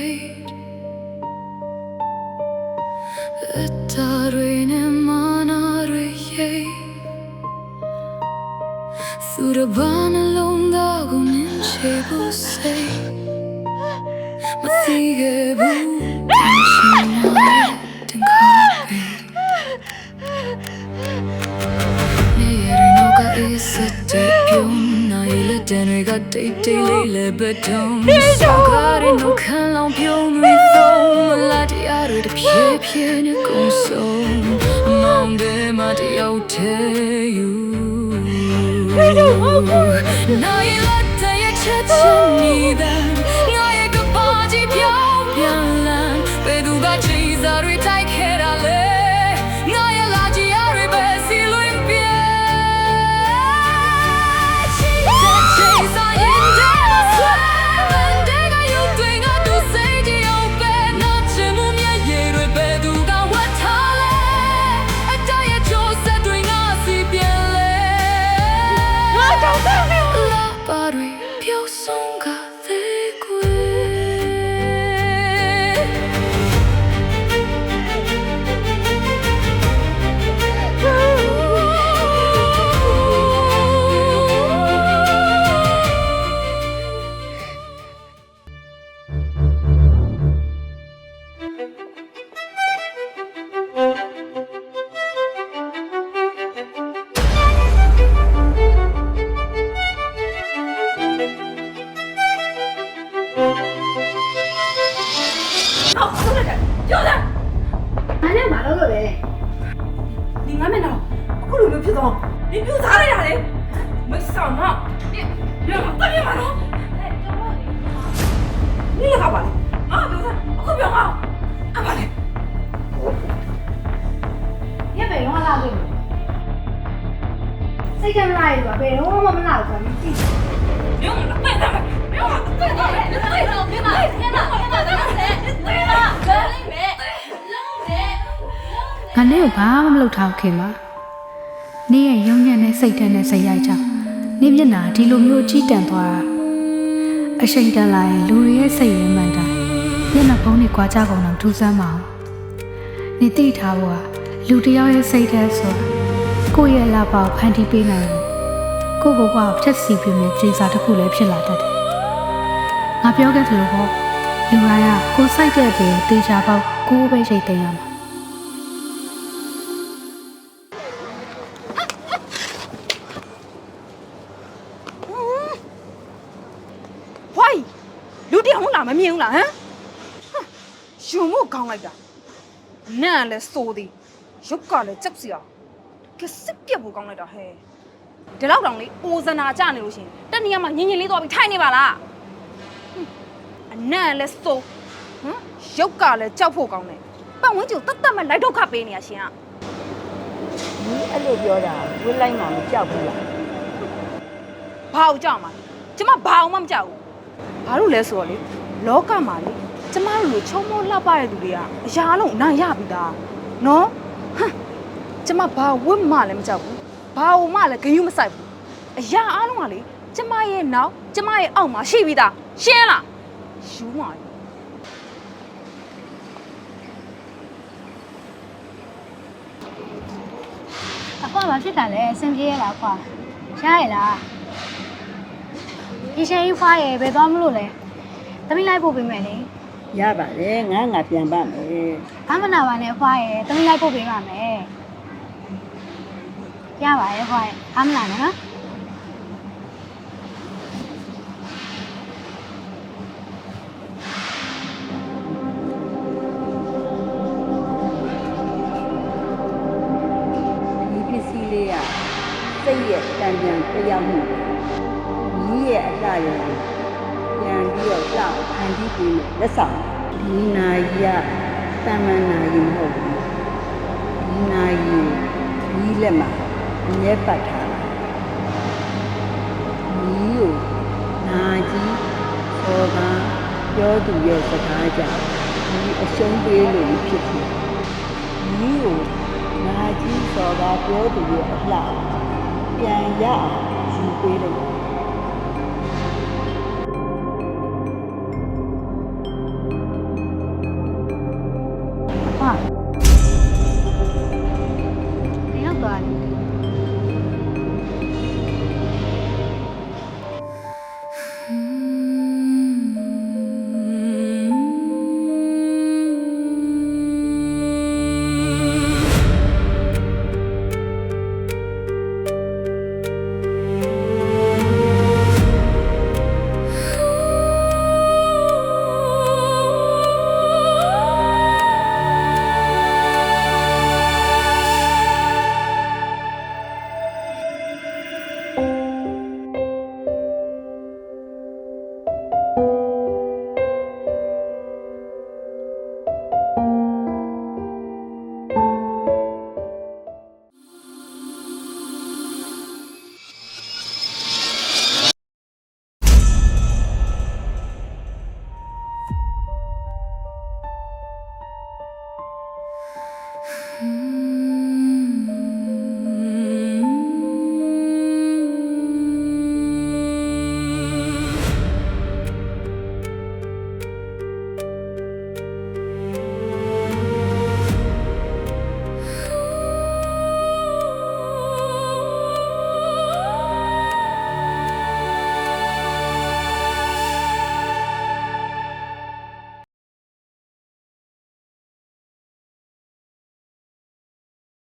fade Letare ne manare ye Surabana londa gunin chebu say Matige bu Tanshina tinkabe Neyere noka isate pyum Na ile denriga day lele bedum Sogare no kanlang pyum rithom Malati aru de pye ne gongsom Mambe mati yau te you 나의 라타의 채점이다 나의 그 바지 펴변란 왜 누가 지사를 타이케라래 나의 라지아를 베실로 임비에 진짜 지사인데 나slēm 내가 육등아 또 세지 오베 너쯤 우면 예를 배 누가 와탈래 애타의 조세 도잉아 시변래 La parui più songa de que 아니야 말하고 왜? 네가 맨날 그걸 왜 피도? 네 피도 잘해야 돼. 뭐 싸나? 내가 어떻게 말어? 네가 가봐. 아 병사, 그 병아. 아 말해. 얘 왜 영화 나오고 있어? 세금 라이브 왜 영화 못 나오고 있지? 병아, 빨리 나가. 병아, 빨리 나가.ငါနဲ့ကိုဘာမှမလုပ်ထားခင်ပါနေရဲ့ရုံညံ့တဲ့စိတ်ထဲနဲ့စိတ်ရိုက်ချနေမျက်နှာဒီလိုမျိုးကြီးတန်သွားတာအရှိန်တန်လာရင်လူတွေရဲ့စိတ်ရင်းမှန်တာမျက်နှာဖုံးတွေကြွားကြကုန်တော့ထူးဆန်းမအောင်နေသိထားဖို့ကလူတယောက်ရဲ့စိတ်ထဲဆိုကိုယ့်ရဲ့လာပါကိုဖန်တီးပေးနိုင်တယ်ကိုယ့်ဘဝကိုဖြတ်စီပြင်းတဲ့ခြေစာတစ်ခုလည်းဖြစ်လာတတ်တယ်ငါပြောခဲ့သလိုပေါ့လူတိုင်းကကိုယ်စိုက်တဲ့ပင်တေချာပေါက်ကိုယ်ပဲရှိတ်သိမ်းရမှာဝိုင်းလူတယောက်ဟုတ်လားမမြင်ဘူးလားဟမ်ရှင်မို့ကောင်းလိုက်တာနန့်လည်းစိုးသည်ရုပ်ကလည်းကြောက်စရာကစစ်ပြက်ဖို့ကောင်းလိုက်တာဟဲ့ဒီလောက်တောင်လေးအိုဇနာကြနေလို့ရှင်တနေရာမှာညင်ညင်လေးသွားပြီးထိုင်နေပါလားအနန့်လည်းစိုးရုပ်ကလည်းကြောက်ဖို့ကောင်းတယ်ပတ်ဝန်းကျင်တတ်တတ်မဲ့လိုက်ဒုက္ခပေးနေရရှင်က 你အဲ့လိုပြောတာဝင်းလိုက်မှမကြောက်ဘူးလား ဘာကိုကြောက်မှာလဲကျမဘာအောင်မှမကြောက်ဘူးဘာလို့လဲဆိုတော့လေလောကမှာလေကျမတို့လိုချုံမောလှပတဲ့လူတွေကအရာလုံးအနိုင်ရပြီသားနော်ဟမ်ကျမဘာဝတ်မှလည်းမကြောက်ဘူးဘာဝမှလည်းဂယုမဆိုင်ဘူးအရာအားလုံးကလေကျမရဲ့နောက်ကျမရဲ့အောက်မှာရှိပြီသားရှင်းလားယူမှာလေ အကွာဘာဖြစ်တာလဲအဆင်ပြေရလားကွာရှားရလားဒီရှင်ကြီးဖွားရယ်ဘယ်သွားမလို့လဲသမီးလိုက်ပို့ပေးမယ်လေ ရပါတယ်ငါပြန်ပါမယ် ဘာမနာပါနဲ့ဖွားရယ်သမီးလိုက်ပို့ပေးပါမယ်ရပါရဲ့ဖွားရယ်ဘာမနာနဲ့နော် ဒီပစ္စည်းလေးကစိတ်ရဲ့တန်ပြန်ပြောင်းမှုကြီးရဲ့အလှရည်ပြန်ပြီးတော့ကြောက်ဖန်တီးပြီးလက်ဆောင်ဒီနာကြီးကတမန်နာကြီးမဟုတ်ဘူးဒီနာကြီးကြီးလက်မှာအမြဲပတ်ထားတာဒီကိုနာကြီးခေါ်တာပြောသူရဲ့စကားကြောင့်ဒီအရှုံးပေးလို့ဖြစ်ဖြစ်ဒီကိုနာကြီးစော်ကားပြောသူရဲ့အလှပြန်ရအောင်ယူပေးလို့